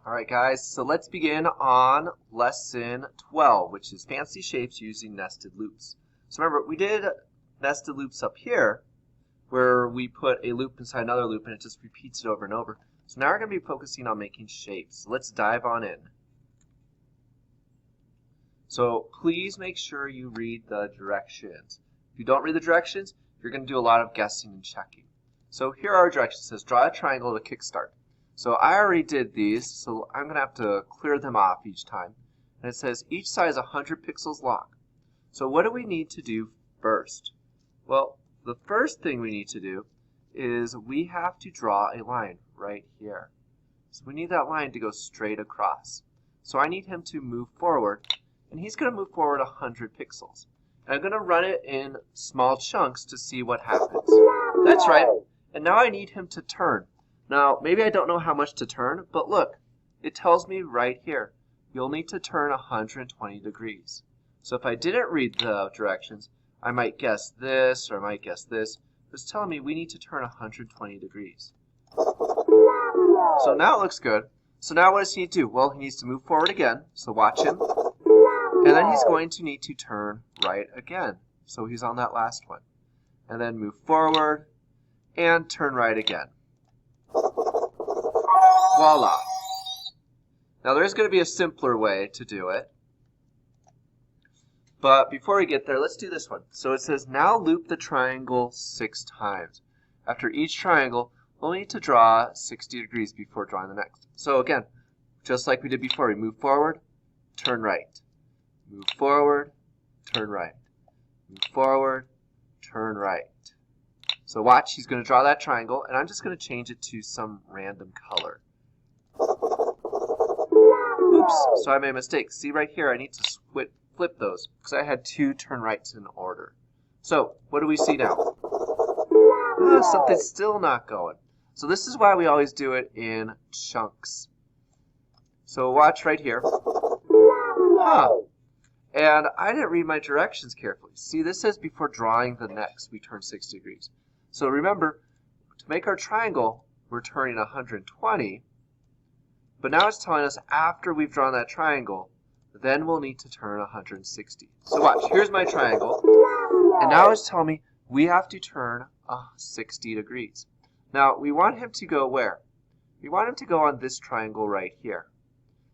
Alright guys, so let's begin on lesson 12, which is fancy shapes using nested loops. So remember, we did nested loops up here, where we put a loop inside another loop and it just repeats it over and over. So now we're going to be focusing on making shapes. So let's dive on in. So please make sure you read the directions. If you don't read the directions, you're going to do a lot of guessing and checking. So here are our directions. It says draw a triangle to kickstart. So I already did these, so I'm going to have to clear them off each time. And it says each side is 100 pixels long. So what do we need to do first? Well, the first thing we need to do is we have to draw a line right here. So we need that line to go straight across. So I need him to move forward, and he's going to move forward 100 pixels. And I'm going to run it in small chunks to see what happens. That's right. And now I need him to turn. Now, maybe I don't know how much to turn, but look, it tells me right here, you'll need to turn 120 degrees. So if I didn't read the directions, I might guess this or I might guess this. It's telling me we need to turn 120 degrees. So now it looks good. So now what does he need to do? Well, he needs to move forward again. So watch him. And then he's going to need to turn right again. So he's on that last one. And then move forward and turn right again. Voila. Now there's going to be a simpler way to do it. But before we get there, let's do this one. So it says now loop the triangle 6 times. After each triangle, we'll need to draw 60 degrees before drawing the next. So again, just like we did before, we move forward, turn right. Move forward, turn right. Move forward, turn right. So watch, he's going to draw that triangle, and I'm just going to change it to some random color. Oops, so I made a mistake. See right here, I need to flip those, because I had 2 turn rights in order. So, what do we see now? Something's still not going. So this is why we always do it in chunks. So watch right here. And I didn't read my directions carefully. See, this says before drawing the next, we turn 60 degrees. So remember, to make our triangle, we're turning 120. But now it's telling us after we've drawn that triangle, then we'll need to turn 160. So watch, here's my triangle. And now it's telling me we have to turn 60 degrees. Now, we want him to go where? We want him to go on this triangle right here.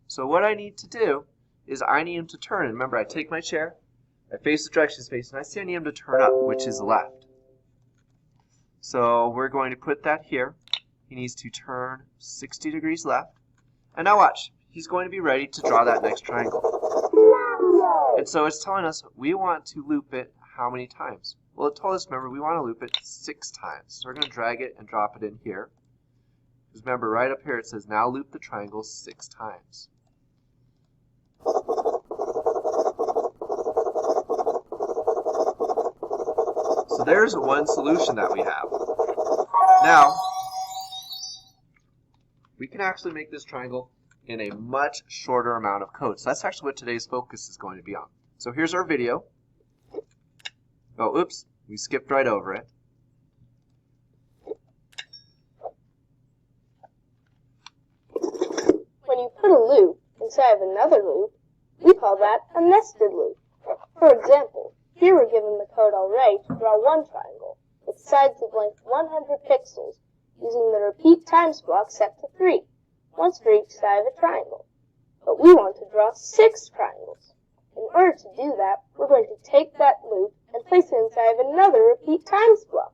So what I need to do is I need him to turn. And remember, I take my chair, I face the direction he's facing, and I see I need him to turn up, which is left. So we're going to put that here. He needs to turn 60 degrees left. And now watch, he's going to be ready to draw that next triangle. And so it's telling us we want to loop it how many times? Well, it told us, remember, we want to loop it 6 times. So we're going to drag it and drop it in here. Because remember, right up here it says now loop the triangle 6 times. So there's one solution that we have. Now, we can actually make this triangle in a much shorter amount of code. So that's actually what today's focus is going to be on. So here's our video. Oh, oops, we skipped right over it. When you put a loop inside of another loop, we call that a nested loop. For example, here we're given the code already to draw one triangle with sides of length 100 pixels using the repeat times block set to 3, once for each side of a triangle. But we want to draw 6 triangles. In order to do that, we're going to take that loop and place it inside of another repeat times block.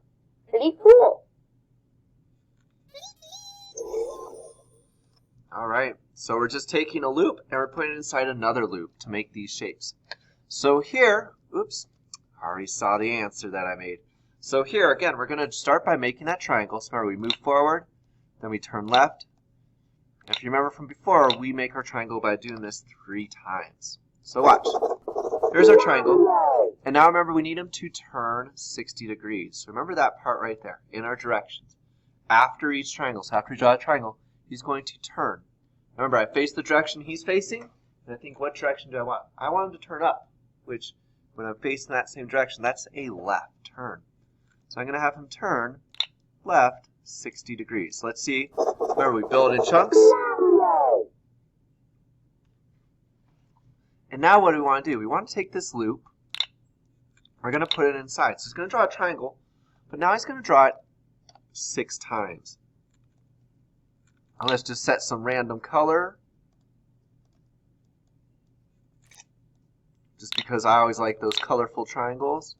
Pretty cool. Alright, so we're just taking a loop and we're putting it inside another loop to make these shapes. So here, oops, I already saw the answer that I made. So here, again, we're going to start by making that triangle. So remember, we move forward, then we turn left. And if you remember from before, we make our triangle by doing this 3 times. So watch. Here's our triangle. And now remember, we need him to turn 60 degrees. So remember that part right there in our directions. After each triangle, so after we draw a triangle, he's going to turn. Remember, I face the direction he's facing, and I think, what direction do I want? I want him to turn up, which, when I'm facing that same direction, that's a left turn. So I'm going to have him turn left 60 degrees. So let's see. Remember, we build in chunks. And now what do we want to do? We want to take this loop. We're going to put it inside. So he's going to draw a triangle, but now he's going to draw it 6 times. And let's just set some random color. Just because I always like those colorful triangles.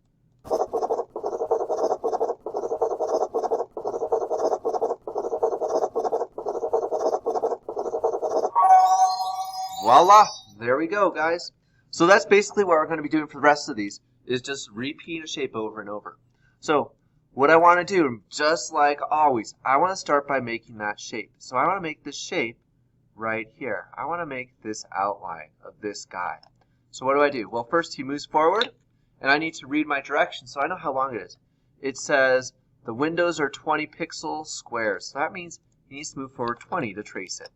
Voila! There we go, guys. So that's basically what we're going to be doing for the rest of these, is just repeat a shape over and over. So what I want to do, just like always, I want to start by making that shape. So I want to make this shape right here. I want to make this outline of this guy. So what do? Well, first he moves forward, and I need to read my directions so I know how long it is. It says the windows are 20 pixel squares. So that means he needs to move forward 20 to trace it.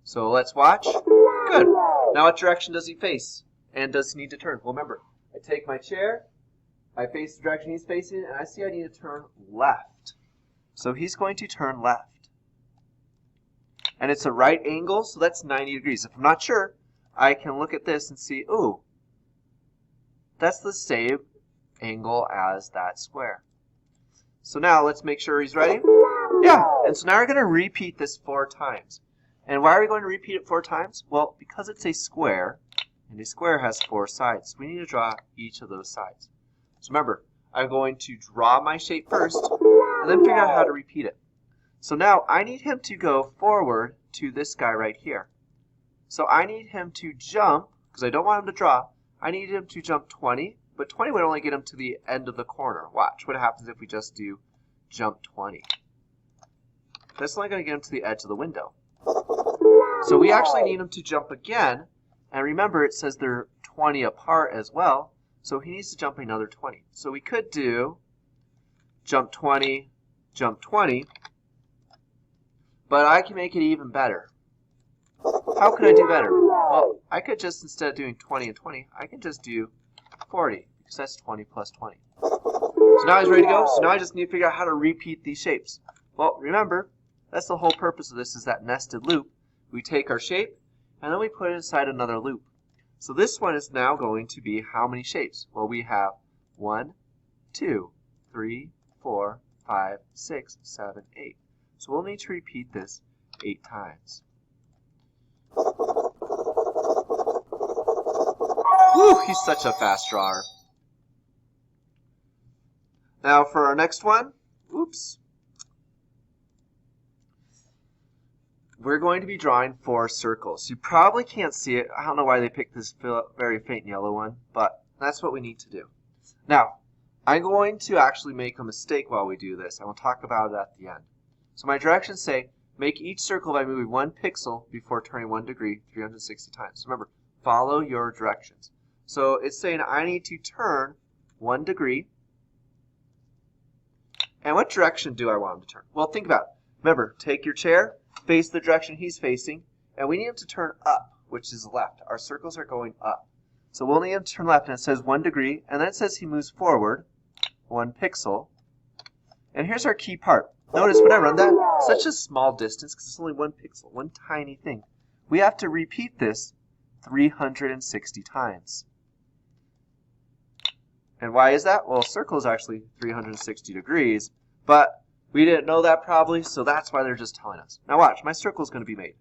So let's watch. Good. Now what direction does he face? And does he need to turn? Well, remember, I take my chair, I face the direction he's facing, and I see I need to turn left. So he's going to turn left. And it's a right angle, so that's 90 degrees. If I'm not sure, I can look at this and see, ooh, that's the same angle as that square. So now let's make sure he's ready. Yeah, and so now we're going to repeat this 4 times. And why are we going to repeat it 4 times? Well, because it's a square, and a square has 4 sides. We need to draw each of those sides. So remember, I'm going to draw my shape first, and then figure out how to repeat it. So now I need him to go forward to this guy right here. So I need him to jump, because I don't want him to draw, I need him to jump 20, but 20 would only get him to the end of the corner. Watch what happens if we just do jump 20. That's only going to get him to the edge of the window. So we actually need him to jump again, and remember it says they're 20 apart as well, so he needs to jump another 20. So we could do jump 20, but I can make it even better. How could I do better? Well, I could just, instead of doing 20 and 20, I can just do 40, because that's 20 plus 20. So now he's ready to go, so now I just need to figure out how to repeat these shapes. Well, remember, that's the whole purpose of this, is that nested loop. We take our shape, and then we put it inside another loop. So this one is now going to be how many shapes? Well, we have 1, 2, 3, 4, 5, 6, 7, 8. So we'll need to repeat this 8 times. Whew, he's such a fast drawer. Now for our next one, oops. We're going to be drawing 4 circles. You probably can't see it. I don't know why they picked this very faint yellow one, but that's what we need to do. Now, I'm going to actually make a mistake while we do this, and we'll talk about it at the end. So my directions say, make each circle by moving 1 pixel before turning 1 degree 360 times. So remember, follow your directions. So it's saying I need to turn 1 degree. And what direction do I want him to turn? Well, think about it. Remember, take your chair, face the direction he's facing, and we need him to turn up, which is left. Our circles are going up. So we'll need him to turn left, and it says 1 degree, and then it says he moves forward 1 pixel. And here's our key part. Notice when I run that, such a small distance, because it's only 1 pixel, one tiny thing. We have to repeat this 360 times. And why is that? Well, a circle is actually 360 degrees, but we didn't know that probably, so that's why they're just telling us. Now watch, my circle is going to be made.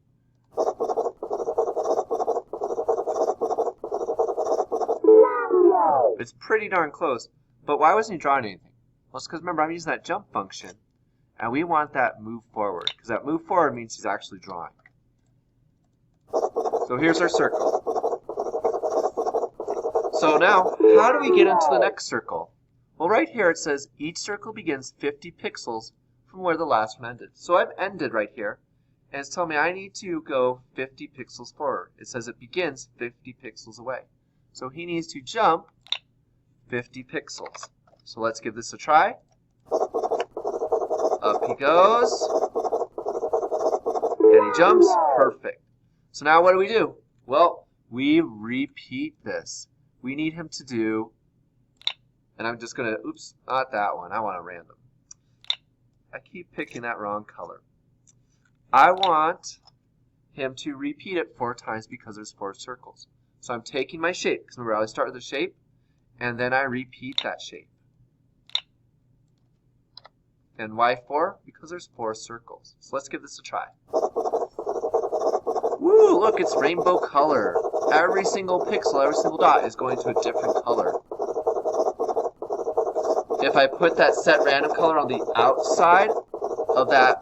It's pretty darn close, but why wasn't he drawing anything? Well, it's because remember, I'm using that jump function, and we want that move forward, because that move forward means he's actually drawing. So here's our circle. So now, how do we get into the next circle? Well, right here it says each circle begins 50 pixels from where the last one ended. So I've ended right here, and it's telling me I need to go 50 pixels forward. It says it begins 50 pixels away. So he needs to jump 50 pixels. So let's give this a try. Up he goes. And he jumps. Perfect. So now what do? Well, we repeat this. We need him to do, and I'm just going to, oops, not that one. I want a random. I keep picking that wrong color. I want him to repeat it 4 times because there's 4 circles. So I'm taking my shape, because remember I always start with a shape, and then I repeat that shape. And why 4? Because there's 4 circles. So let's give this a try. Woo, look, it's rainbow color. Every single pixel, every single dot is going to a different color. If I put that set random color on the outside of that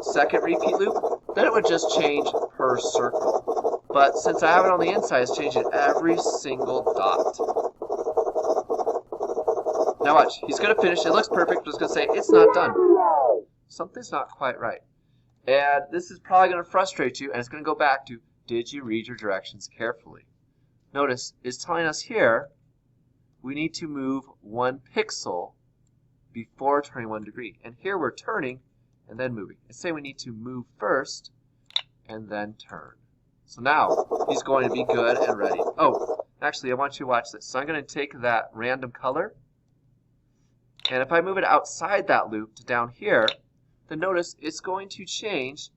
second repeat loop, then it would just change per circle. But since I have it on the inside, it's changing every single dot. Now watch, he's going to finish. It looks perfect, but it's going to say, it's not done. Something's not quite right. And this is probably going to frustrate you, and it's going to go back to, did you read your directions carefully? Notice, it's telling us here, we need to move 1 pixel before turning 1 degree. And here we're turning and then moving. It's saying we need to move first and then turn. So now he's going to be good and ready. Oh, actually, I want you to watch this. So I'm going to take that random color, and if I move it outside that loop to down here, then notice it's going to change.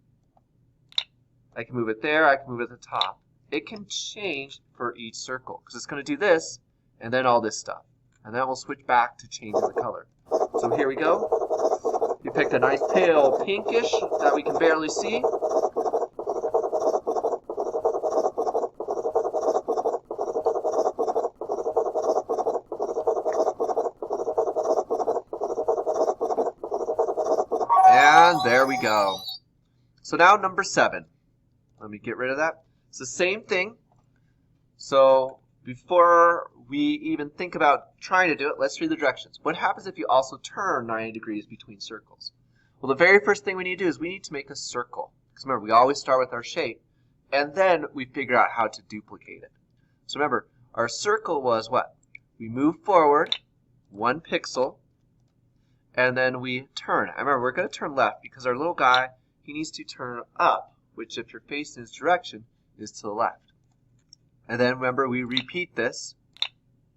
I can move it there, I can move it at the top. It can change for each circle, because it's going to do this and then all this stuff. And then we'll switch back to changing the color. So here we go. You picked a nice pale pinkish that we can barely see. And there we go. So now number 7. Let me get rid of that. It's the same thing. So before we even think about trying to do it, let's read the directions. What happens if you also turn 90 degrees between circles? Well, the very first thing we need to do is we need to make a circle. Because remember, we always start with our shape, and then we figure out how to duplicate it. So remember, our circle was what? We move forward 1 pixel, and then we turn. I remember, we're going to turn left because our little guy, he needs to turn up, which if you're facing his direction is to the left. And then remember, we repeat this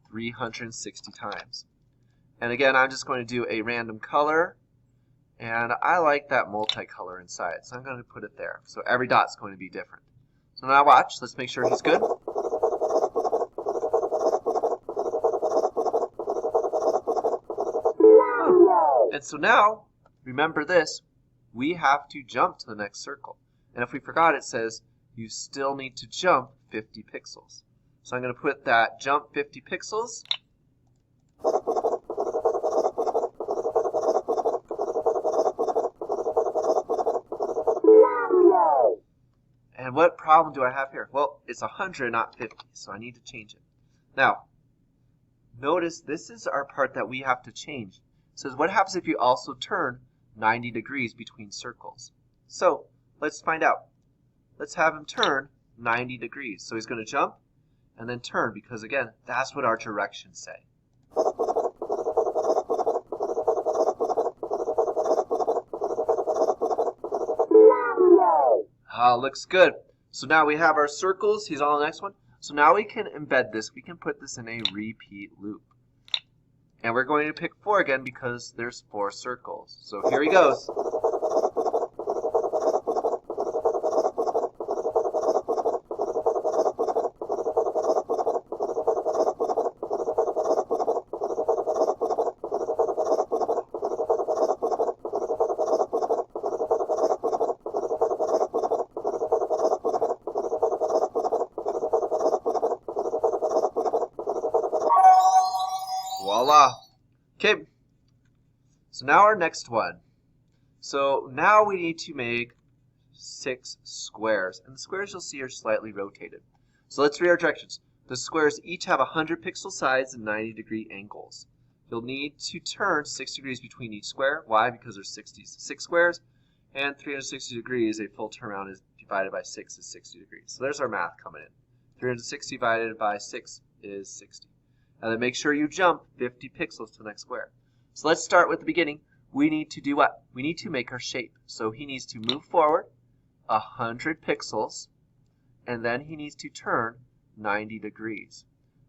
360 times. And again, I'm just going to do a random color, and I like that multicolor inside, so I'm going to put it there. So every dot's going to be different. So now watch, let's make sure he's good. And so now, remember this, we have to jump to the next circle. And if we forgot, it says you still need to jump 50 pixels. So I'm going to put that jump 50 pixels. And what problem do I have here? Well, it's 100, not 50, so I need to change it. Now, notice this is our part that we have to change. It says, what happens if you also turn 90 degrees between circles? So, let's find out. Let's have him turn 90 degrees. So he's going to jump and then turn, because again, that's what our directions say. Looks good. So now we have our circles. He's on the next one. So now we can embed this. We can put this in a repeat loop. And we're going to pick 4 again because there's 4 circles. So here he goes. Voila. Okay, so now our next one. So now we need to make 6 squares. And the squares you'll see are slightly rotated. So let's read our directions. The squares each have 100 pixel sides and 90-degree angles. You'll need to turn 6 degrees between each square. Why? Because there's 6 squares. And 360 degrees, a full turnaround is divided by 6 is 60 degrees. So there's our math coming in. 360 divided by 6 is 60. And then make sure you jump 50 pixels to the next square. So let's start with the beginning. We need to do what? We need to make our shape. So he needs to move forward 100 pixels, and then he needs to turn 90 degrees.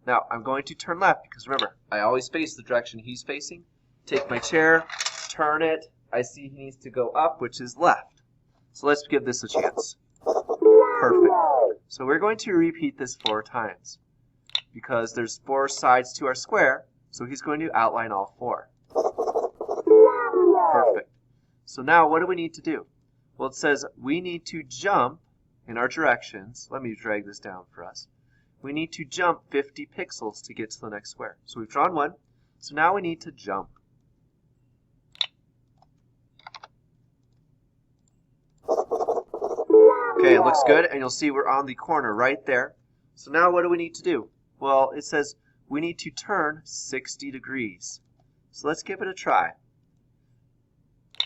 Now, I'm going to turn left because remember, I always face the direction he's facing. Take my chair, turn it. I see he needs to go up, which is left. So let's give this a chance. Perfect. So we're going to repeat this 4 times. because there's 4 sides to our square, so he's going to outline all 4. Perfect. So now what do we need to do? Well, it says we need to jump in our directions. Let me drag this down for us. We need to jump 50 pixels to get to the next square. So we've drawn one. So now we need to jump. Okay, it looks good, and you'll see we're on the corner right there. So now what do we need to do? Well, it says we need to turn 60 degrees. So let's give it a try.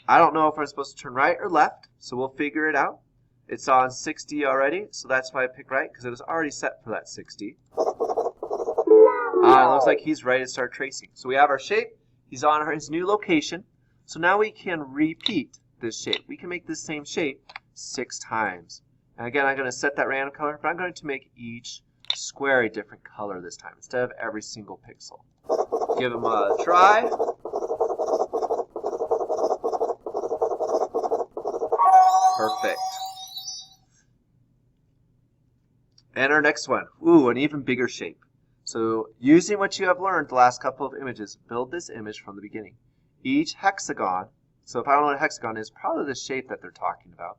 I don't know if I'm supposed to turn right or left, so we'll figure it out. It's on 60 already, so that's why I picked right, because it was already set for that 60. It looks like he's ready to start tracing. So we have our shape. He's on his new location. So now we can repeat this shape. We can make this same shape 6 times. And again, I'm going to set that random color, but I'm going to make each square a different color this time instead of every single pixel. Give him a try. Perfect. And our next one. Ooh, an even bigger shape. So using what you have learned the last couple of images, build this image from the beginning. Each hexagon, so if I don't know what a hexagon is, probably the shape that they're talking about,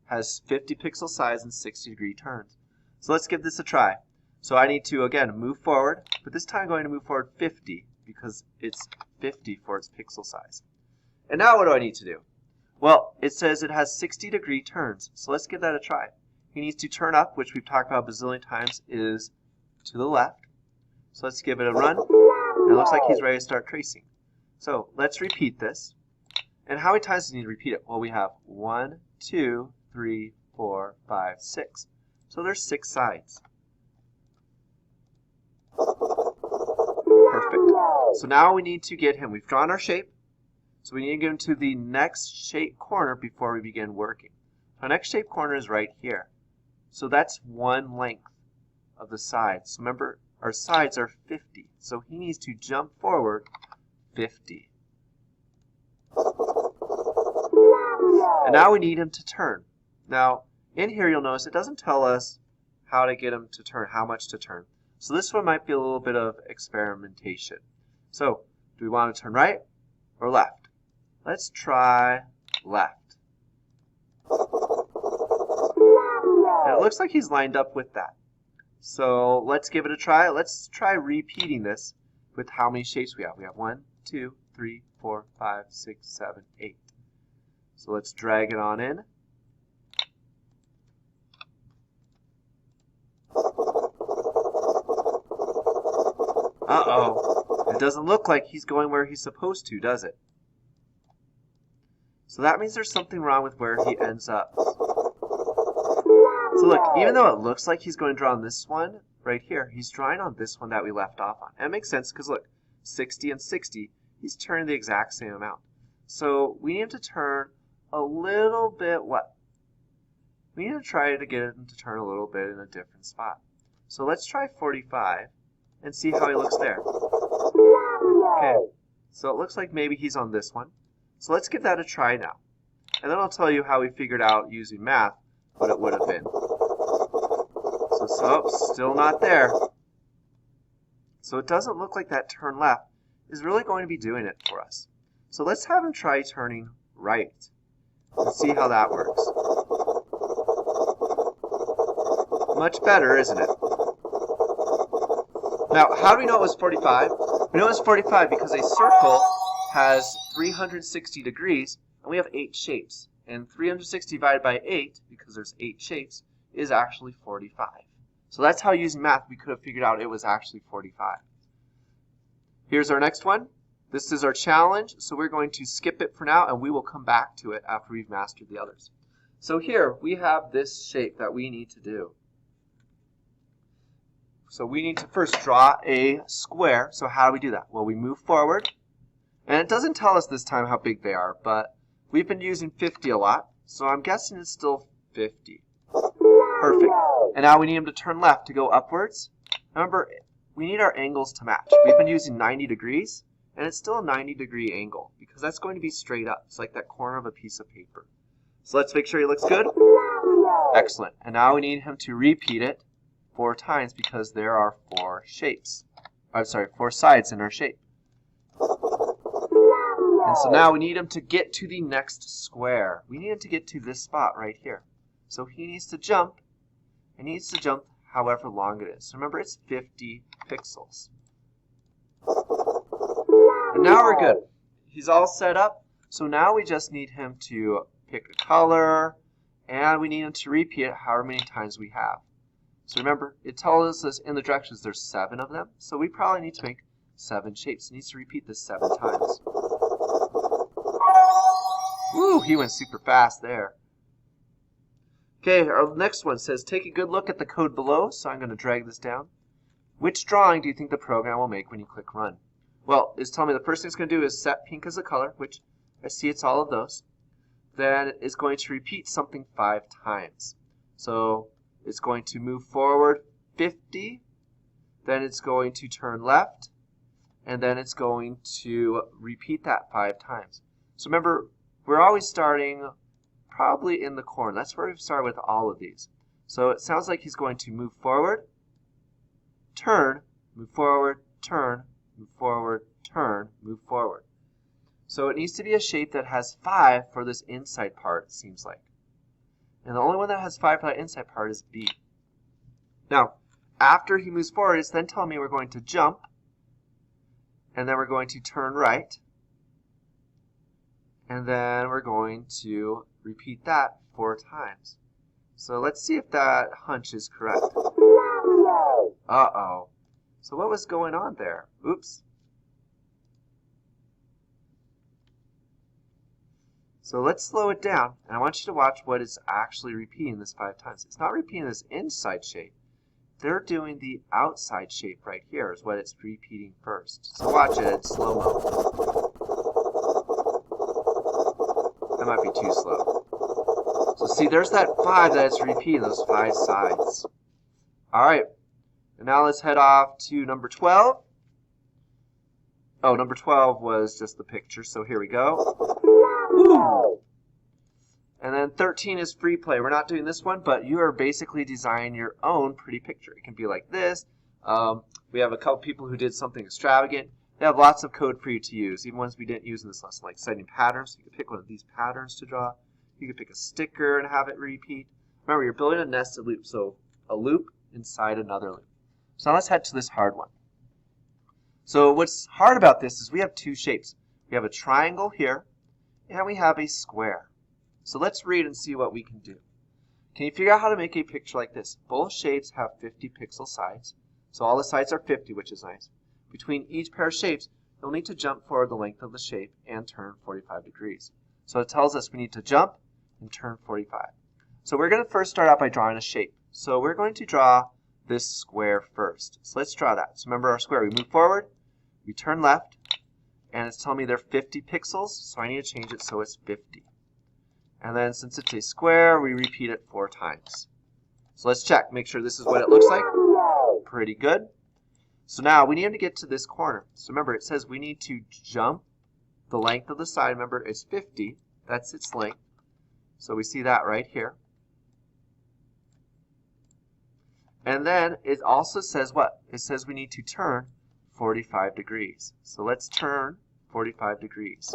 has 50 pixel size and 60-degree turns. So let's give this a try. So I need to, again, move forward, but this time I'm going to move forward 50 because it's 50 for its pixel size. And now what do I need to do? Well, it says it has 60-degree turns, so let's give that a try. He needs to turn up, which we've talked about a bazillion times, is to the left. So let's give it a run. And it looks like he's ready to start tracing. So let's repeat this. And how many times do we need to repeat it? Well, we have 1, 2, 3, 4, 5, 6. So there's 6 sides. Perfect. So now we need to get him. We've drawn our shape. So we need to get him to the next shape corner before we begin working. Our next shape corner is right here. So that's 1 length of the sides. So remember, our sides are 50. So he needs to jump forward 50. And now we need him to turn. Now, in here you'll notice it doesn't tell us how to get him to turn, how much to turn. So this one might be a little bit of experimentation. So, do we want to turn right or left? Let's try left. And it looks like he's lined up with that. So let's give it a try. Let's try repeating this with how many shapes we have. We have 1, 2, 3, 4, 5, 6, 7, 8. So let's drag it on in. Uh-oh. It doesn't look like he's going where he's supposed to, does it? So that means there's something wrong with where he ends up. So look, even though it looks like he's going to draw on this one right here, he's drawing on this one that we left off on. And it makes sense because look, 60 and 60, he's turning the exact same amount. So we need him to turn a little bit what? We need to try to get him to turn a little bit in a different spot. So let's try 45 and see how he looks there. Okay, so it looks like maybe he's on this one. So let's give that a try now. And then I'll tell you how we figured out using math what it would have been. So still not there. So it doesn't look like that turn left is really going to be doing it for us. So let's have him try turning right and see how that works. Much better, isn't it? Now, how do we know it was 45? We know it was 45 because a circle has 360 degrees, and we have 8 shapes. And 360 divided by 8, because there's 8 shapes, is actually 45. So that's how, using math, we could have figured out it was actually 45. Here's our next one. This is our challenge, so we're going to skip it for now, and we will come back to it after we've mastered the others. So here, we have this shape that we need to do. So we need to first draw a square. So how do we do that? Well, we move forward. And it doesn't tell us this time how big they are, but we've been using 50 a lot. So I'm guessing it's still 50. Perfect. And now we need them to turn left to go upwards. Remember, we need our angles to match. We've been using 90 degrees, and it's still a 90-degree angle because that's going to be straight up. It's like that corner of a piece of paper. So let's make sure he looks good. Excellent. And now we need him to repeat it 4 times because there are 4 shapes. I'm sorry, 4 sides in our shape. And so now we need him to get to the next square. We need him to get to this spot right here. So he needs to jump, and he needs to jump however long it is. So remember, it's 50 pixels. And now we're good. He's all set up. So now we just need him to pick a color, and we need him to repeat it however many times we have. So remember, it tells us in the directions there's 7 of them. So we probably need to make 7 shapes. He needs to repeat this 7 times. Woo, he went super fast there. Okay, our next one says, take a good look at the code below. So I'm going to drag this down. Which drawing do you think the program will make when you click run? Well, it's telling me the first thing it's going to do is set pink as a color, which I see it's all of those. Then it's going to repeat something 5 times. So it's going to move forward 50, then it's going to turn left, and then it's going to repeat that 5 times. So remember, we're always starting probably in the corner. That's where we've started with all of these. So it sounds like he's going to move forward, turn, move forward, turn, move forward, turn, move forward. So it needs to be a shape that has 5 for this inside part, it seems like. And the only one that has 5 for that inside part is B. Now, after he moves forward, it's then telling me we're going to jump, and then we're going to turn right, and then we're going to repeat that 4 times. So let's see if that hunch is correct. Uh-oh. So what was going on there? Oops. So let's slow it down, and I want you to watch what it's actually repeating this 5 times. It's not repeating this inside shape. They're doing the outside shape right here is what it's repeating first. So watch it in slow-mo. That might be too slow. So see, there's that 5 that it's repeating, those 5 sides. All right, and now let's head off to number 12. Oh, number 12 was just the picture, so here we go. Woo! And then 13 is free play. We're not doing this one, but you are basically designing your own pretty picture. It can be like this. We have a couple people who did something extravagant. They have lots of code for you to use, even ones we didn't use in this lesson, like setting patterns. You could pick one of these patterns to draw. You could pick a sticker and have it repeat. Remember, you're building a nested loop, so a loop inside another loop. So now let's head to this hard one. So what's hard about this is we have 2 shapes. We have a triangle here, and we have a square. So let's read and see what we can do. Can you figure out how to make a picture like this? Both shapes have 50 pixel sides. So all the sides are 50, which is nice. Between each pair of shapes, you'll need to jump forward the length of the shape and turn 45 degrees. So it tells us we need to jump and turn 45. So we're going to first start out by drawing a shape. So we're going to draw this square first. So let's draw that. So remember our square. We move forward, we turn left, and it's telling me they're 50 pixels, so I need to change it so it's 50. And then since it's a square, we repeat it 4 times. So let's check, make sure this is what it looks like. Pretty good. So now we need to get to this corner. So remember, it says we need to jump the length of the side. Remember, it's 50. That's its length. So we see that right here. And then it also says what? It says we need to turn 45 degrees. So let's turn 45 degrees.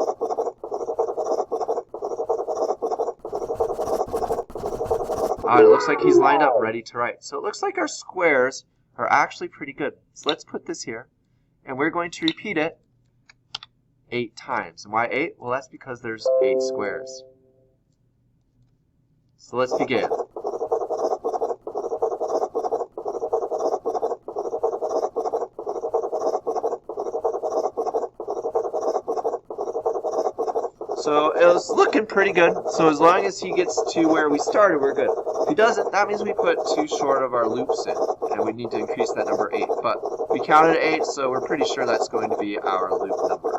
It looks like he's lined up ready to write. So it looks like our squares are actually pretty good. So let's put this here, and we're going to repeat it 8 times. And why 8? Well, that's because there's 8 squares. So let's begin. So it was looking pretty good. So as long as he gets to where we started, we're good. If he doesn't, that means we put too short of our loops in, and we need to increase that number 8. But we counted 8, so we're pretty sure that's going to be our loop number.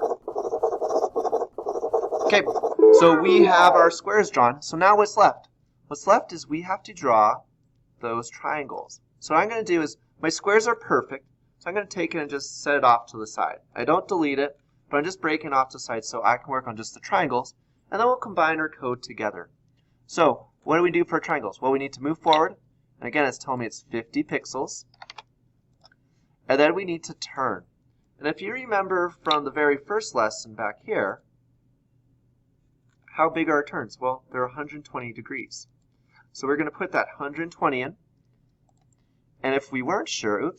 Okay, so we have our squares drawn. So now what's left? What's left is we have to draw those triangles. So what I'm going to do is, my squares are perfect, so I'm going to take it and just set it off to the side. I don't delete it, but I'm just breaking off to the side so I can work on just the triangles, and then we'll combine our code together. So what do we do for triangles? Well, we need to move forward, And again, it's telling me it's 50 pixels. And then we need to turn. And if you remember from the very first lesson back here, how big are our turns? Well, they're 120 degrees. So we're going to put that 120 in. And if we weren't sure,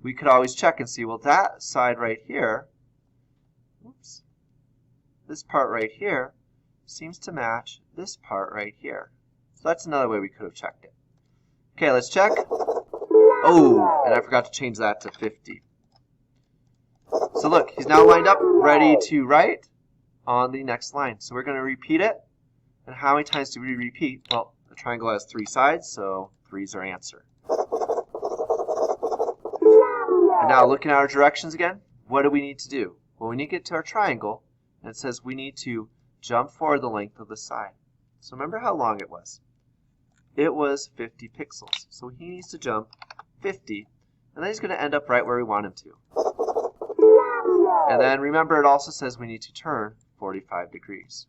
we could always check and see, well, that side right here, this part right here, seems to match this part right here. So that's another way we could have checked it. Okay, let's check. Oh, and I forgot to change that to 50. So look, he's now lined up, ready to write on the next line. So we're going to repeat it. And how many times do we repeat? Well, the triangle has 3 sides, so 3 is our answer. And now looking at our directions again, what do we need to do? Well, we need to get to our triangle, and it says we need to jump forward the length of the side. So remember how long it was? It was 50 pixels. So he needs to jump 50, and then he's going to end up right where we want him to. And then remember, it also says we need to turn 45 degrees.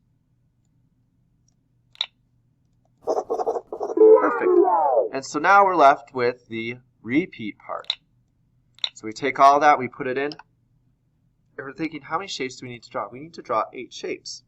Perfect. And so now we're left with the repeat part. So we take all that, we put it in. If we're thinking, how many shapes do we need to draw? We need to draw 8 shapes.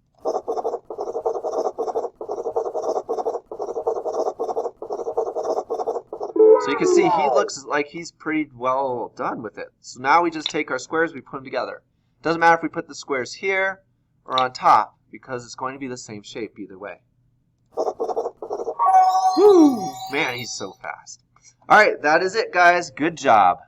So you can see he looks like he's pretty well done with it. So now we just take our squares, we put them together. Doesn't matter if we put the squares here or on top, because it's going to be the same shape either way. Woo! Man, he's so fast. All right, that is it, guys. Good job.